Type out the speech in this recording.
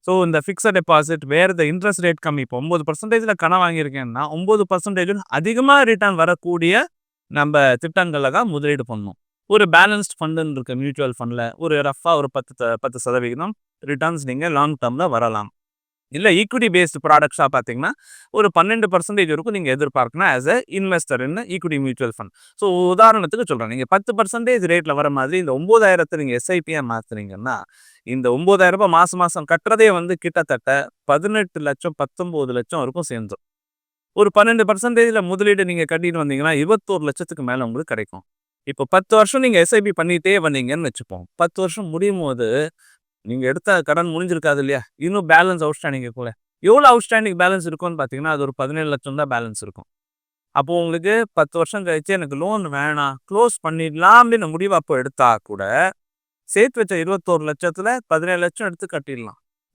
So இந்த fixed deposit வேறு இந்த இன்ட்ரெஸ்ட் ரேட் கம்மி. இப்போ 9% கடன் வாங்கியிருக்கேன்னா 9% அதிகமாக ரிட்டர்ன் வரக்கூடிய நம்ம திட்டங்களில் தான் முதலீடு பண்ணணும். ஒரு பேலன்ஸ்ட் ஃபண்டுன்னு இருக்க மியூச்சுவல் ஃபண்டில் ஒரு ரஃபாக ஒரு 10% ரிட்டர்ன்ஸ் நீங்கள் லாங் டேர்மில் வரலாம். இல்லை ஈக்விட்டி பேஸ்டு ப்ராடக்ட்ஸாக பார்த்தீங்கன்னா ஒரு 12% வரைக்கும் நீங்கள் எதிர்பார்க்கணும் as a investor in equity mutual fund. So உதாரணத்துக்கு சொல்கிறேன், நீங்கள் 10% ரேட்டில் வர மாதிரி இந்த 9,000 நீங்கள் எஸ்ஐபியாக மாற்றுறீங்கன்னா இந்த 9,000 மாதம் கட்டுறதே கிட்டத்தட்ட 18 லட்சம் 19 லட்சம் வரைக்கும் சேர்ந்துடும். ஒரு 12% முதலீடு நீங்கள் கட்டிட்டு வந்தீங்கன்னா 21 லட்சத்துக்கு மேலே உங்களுக்கு கிடைக்கும். இப்போ 10 வருஷம் நீங்கள் எஸ்ஐபி பண்ணிகிட்டே வந்தீங்கன்னு வச்சுப்போம். 10 வருஷம் முடியும் போது நீங்கள் எடுத்த கடன் முடிஞ்சிருக்காது இல்லையா, இன்னும் பேலன்ஸ் அவுட்ஸ்டாண்டிங் இருக்கும்ல. எவ்வளோ அவுட்ஸ்டாண்டிங் பேலன்ஸ் இருக்கும்னு பார்த்தீங்கன்னா அது ஒரு 17 லட்சம் தான் பேலன்ஸ் இருக்கும். அப்போது உங்களுக்கு 10 வருஷம் கழிச்சு எனக்கு லோன் வேணாம் க்ளோஸ் பண்ணிடலாம் அப்படின்னு முடிவு அப்போ எடுத்தா கூட சேர்த்து வச்ச 21 லட்சத்தில் 17 லட்சம் எடுத்து கட்டிடலாம்.